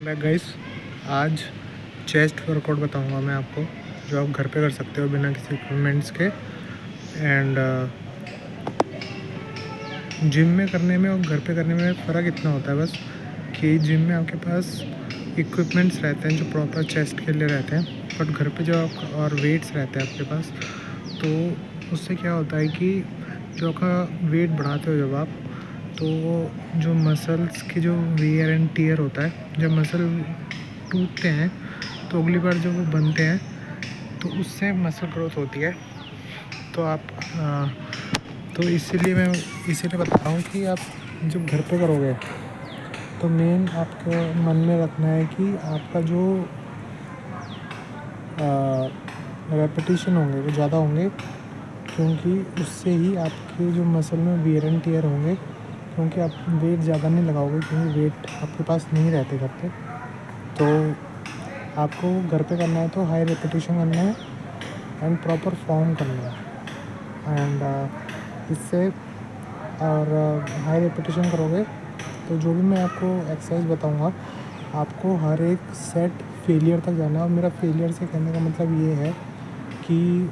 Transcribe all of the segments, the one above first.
मैं गाइस आज chest workout बताऊंगा मैं आपको, जो आप घर पे कर सकते हो बिना किसी इक्विपमेंट्स के। एंड जिम में करने में और घर पे करने में फ़र्क इतना होता है बस कि जिम में आपके पास इक्विपमेंट्स रहते हैं जो प्रॉपर चेस्ट के लिए रहते हैं, बट घर पे जो आप और वेट्स रहते हैं आपके पास, तो उससे क्या होता है कि जो आपका वेट बढ़ाते हो जब आप, तो जो मसल्स की जो वेयर एंड टीयर होता है, जब मसल टूटते हैं तो अगली बार जब वो बनते हैं तो उससे मसल ग्रोथ होती है। तो आप तो इसीलिए बता रहा हूँ कि आप जब घर पे करोगे तो मेन आपको मन में रखना है कि आपका जो रेपिटेशन होंगे वो ज़्यादा होंगे, क्योंकि उससे ही आपके जो मसल में वियर एंड टियर होंगे, क्योंकि आप वेट ज़्यादा नहीं लगाओगे, क्योंकि वेट आपके पास नहीं रहते घर पे। तो आपको घर पे करना है तो हाई रेपिटेशन करना है एंड प्रॉपर फॉर्म करना है। एंड इससे और हाई रेपिटेशन करोगे तो जो भी मैं आपको एक्सरसाइज बताऊंगा, आपको हर एक सेट फेलियर तक जाना है। और मेरा फेलियर से कहने का मतलब ये है कि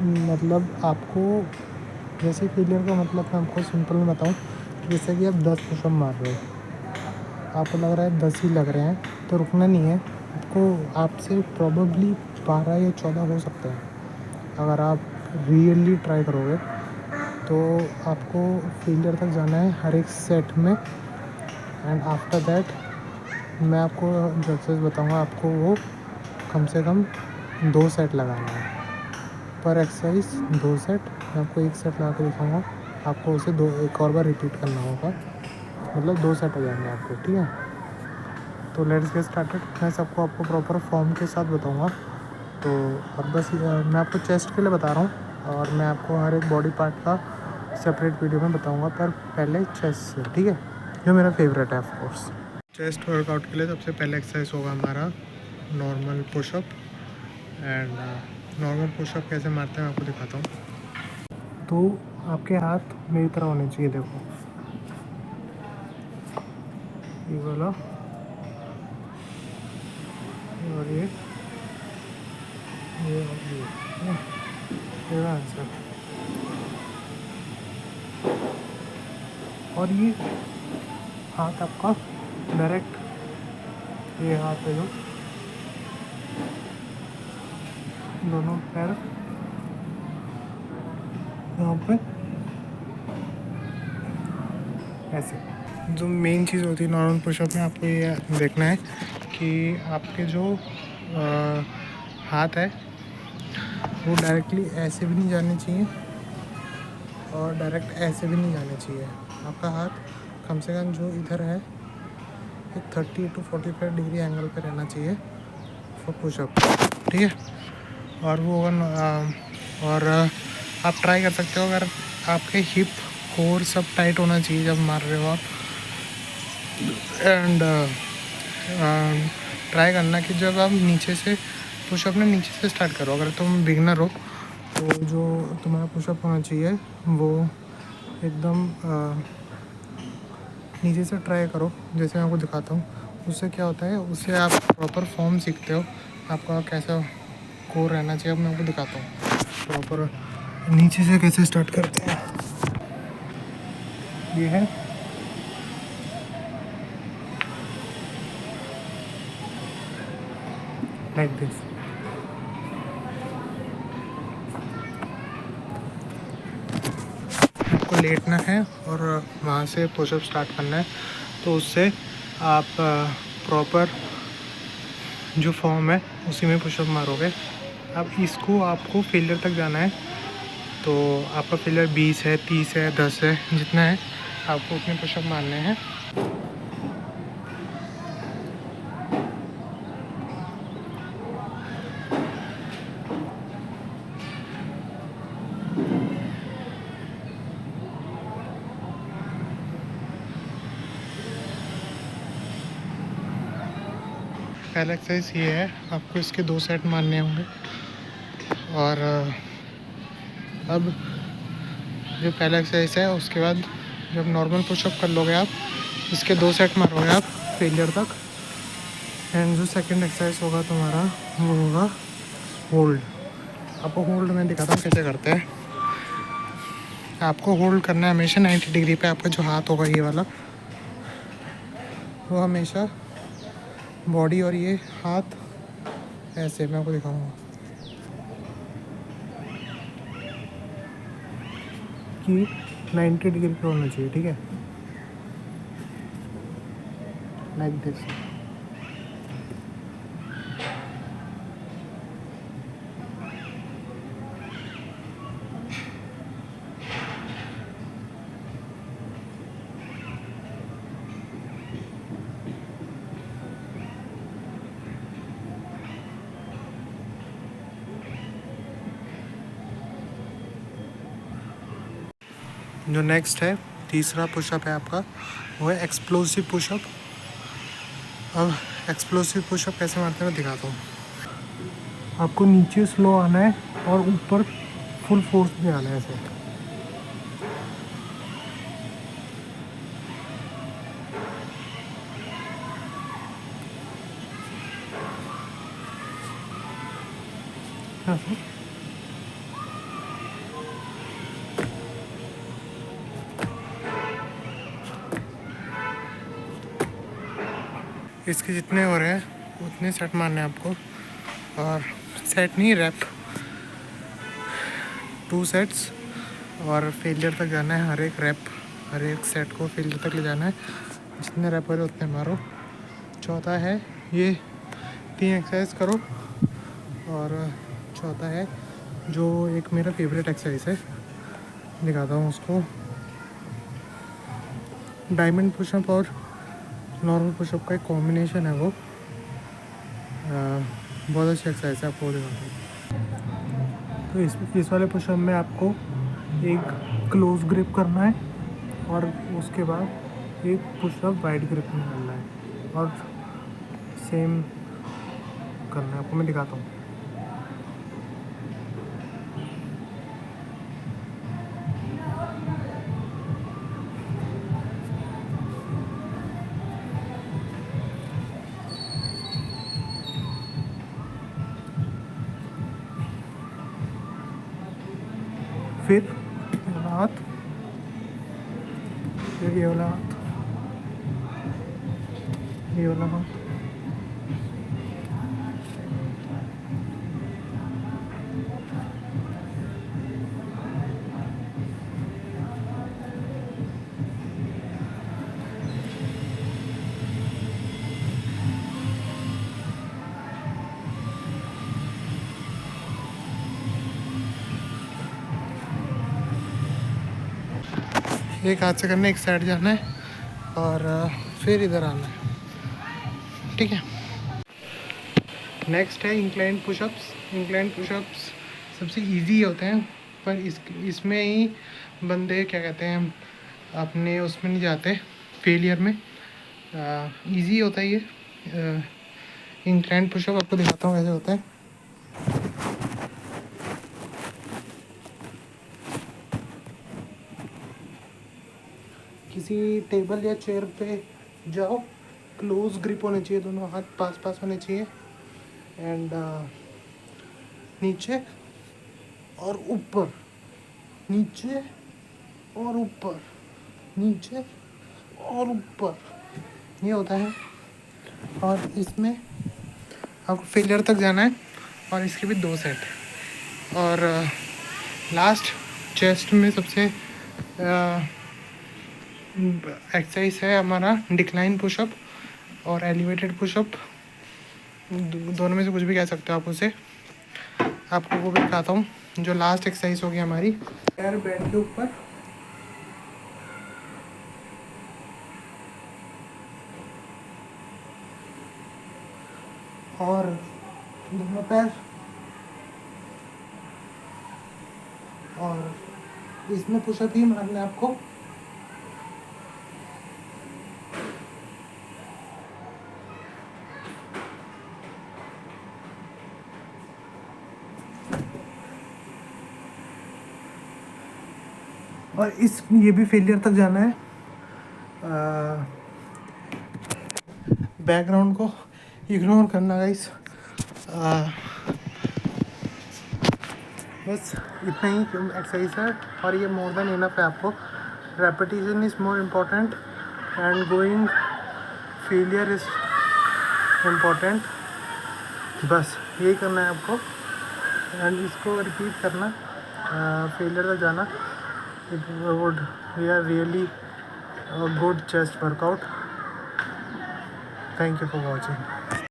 मतलब आपको, जैसे फेलियर का मतलब मैं आपको सिंपल में बताऊं, जैसे कि आप 10 पुशअप मार रहे हो, आपको लग रहा है 10 ही लग रहे हैं, तो रुकना नहीं है आपको। आपसे प्रॉबेबली 12 या 14 हो सकते हैं अगर आप रियली ट्राई करोगे। तो आपको फेलियर तक जाना है हर एक सेट में। एंड आफ्टर दैट मैं आपको जो एक्सरसाइज बताऊंगा, आपको वो कम से कम 2 सेट लगाना है पर एक्सरसाइज। 2 सेट मैं आपको 1 सेट लगा के दिखाऊंगा, आपको उसे एक और बार रिपीट करना होगा, मतलब 2 सेट हो जाएंगे आपको, ठीक है। तो लेट्स गेट स्टार्टेड। मैं आपको प्रॉपर फॉर्म के साथ बताऊंगा। तो और बस मैं आपको चेस्ट के लिए बता रहा हूँ, और मैं आपको हर एक बॉडी पार्ट का सेपरेट वीडियो में बताऊंगा, पर पहले चेस्ट से, ठीक है, जो मेरा फेवरेट है ऑफ कोर्स। चेस्ट वर्कआउट के लिए सबसे पहले एक्सरसाइज होगा हमारा normal pushup. And normal pushup कैसे मारते हैं आपको दिखाता हूँ। तो आपके हाथ मेरी तरह होने चाहिए, देखो ये वाला और ये आंसर। और ये हाथ आपका डायरेक्ट, ये हाथ है जो दोनों पैर यहाँ पे ऐसे। जो मेन चीज़ होती है नॉर्मल पुशअप में, आपको ये देखना है कि आपके जो हाथ है वो डायरेक्टली ऐसे भी नहीं जाने चाहिए और डायरेक्ट ऐसे भी नहीं जाने चाहिए। आपका हाथ कम से कम जो इधर है, एक 30 to 45 डिग्री एंगल पे रहना चाहिए फॉर पुशअप, ठीक है। और वो और आप ट्राई कर सकते हो, अगर आपके हिप कोर सब टाइट होना चाहिए जब मार रहे हो आप। एंड ट्राई करना कि जब आप नीचे से पुशअप ना नीचे से स्टार्ट करो, अगर तुम बिगनर हो तो जो तुम्हारा पुशअप होना चाहिए वो एकदम नीचे से ट्राई करो, जैसे मैं आपको दिखाता हूँ। उससे क्या होता है, उससे आप प्रॉपर फॉर्म सीखते हो, आपका कैसा कोर रहना चाहिए। अब मैं आपको दिखाता हूँ प्रॉपर नीचे से कैसे स्टार्ट करते हैं। ये है लाइक दिस। आपको लेटना है और वहाँ से पुशअप स्टार्ट करना है। तो उससे आप प्रॉपर जो फॉर्म है उसी में पुशअप मारोगे। अब इसको आपको फेलियर तक जाना है, तो आपका फेलियर 20 है, 30 है, 10 है, जितना है आपको उतने पुशअप मारने हैं। पहला एक्सरसाइज ये है, आपको इसके 2 सेट मारने होंगे। और अब जो पहला एक्सरसाइज है, उसके बाद जब नॉर्मल पुशअप कर लोगे आप, इसके 2 सेट मारोगे आप फेलियर तक। एंड जो सेकंड एक्सरसाइज होगा तुम्हारा वो होगा होल्ड। आपको होल्ड में दिखाता हूँ कैसे करते हैं। आपको होल्ड करना है हमेशा 90 डिग्री पे। आपका जो हाथ होगा ये वाला, वो हमेशा बॉडी और ये हाथ ऐसे, मैं आपको दिखाऊंगा कि 90 डिग्री पे होना चाहिए, ठीक है, लाइक दिस। जो नेक्स्ट है, तीसरा पुशअप है आपका, वो है एक्सप्लोसिव पुशअप। अब एक्सप्लोसिव पुशअप कैसे मारते हैं मैं दिखाता हूँ। आपको नीचे स्लो आना है और ऊपर फुल फोर्स में आना है ऐसे। ऐसे इसके जितने हो रहे हैं उतने सेट मारने हैं आपको, और सेट नहीं, रैप, 2 सेट्स, और फेलियर तक जाना है। हर एक रैप, हर एक सेट को फेलियर तक ले जाना है। जितने रैप हो रहे उतने मारो। चौथा है ये 3 एक्सरसाइज करो। और चौथा है जो एक मेरा फेवरेट एक्सरसाइज है, दिखाता हूँ उसको। डायमंड पुशअप और नॉर्मल पुशअप का एक कॉम्बिनेशन है वो। बहुत अच्छी एक्सरसाइज है, आपको दिखाता हूँ। तो इस वाले पुशअप में आपको एक क्लोज ग्रिप करना है और उसके बाद एक पुशअप वाइड ग्रिप में करना है, और सेम करना है। आपको मैं दिखाता हूँ। फिर ये वाला हाथ, फिर ये वाला हाथ, ये वाला हाथ, एक हाथ से करना है, एक साइड जाना है और फिर इधर आना है, ठीक है। नेक्स्ट है इंक्लाइन पुशअप्स। इंक्लाइन पुशअप्स सबसे इजी होते हैं, पर इसमें ही बंदे क्या कहते हैं अपने उसमें नहीं जाते, फेलियर में। इजी होता है ये इंक्लाइन पुशअप। आपको दिखाता हूँ कैसे होता है। किसी टेबल या चेयर पे जाओ, क्लोज ग्रिप होने चाहिए, दोनों हाथ पास पास होने चाहिए, एंड नीचे और ऊपर, नीचे और ऊपर, नीचे और ऊपर, ये होता है। और इसमें आपको फेलियर तक जाना है, और इसके भी 2 सेट। और लास्ट चेस्ट में सबसे एक्सरसाइज है हमारा डिक्लाइन पुशअप और एलिवेटेड पुशअप। दोनों में से कुछ भी कह सकते हो आप उसे। आपको वो भी दिखाता हूँ। जो लास्ट एक्सरसाइज होगी हमारी, पैर बेड के ऊपर, और दोनों पैर, और इसमें पुशअप ही मारना है आपको। और ये भी फेलियर तक जाना है। बैकग्राउंड को इग्नोर करना गाइस। बस इतना ही एक्सरसाइज है और ये मोर देन इनफ है आपको। Repetition is more important and going failure is important. बस यही करना है आपको एंड इसको रिपीट करना, फेलियर तक जाना। It would we are really good chest workout. Thank you for watching.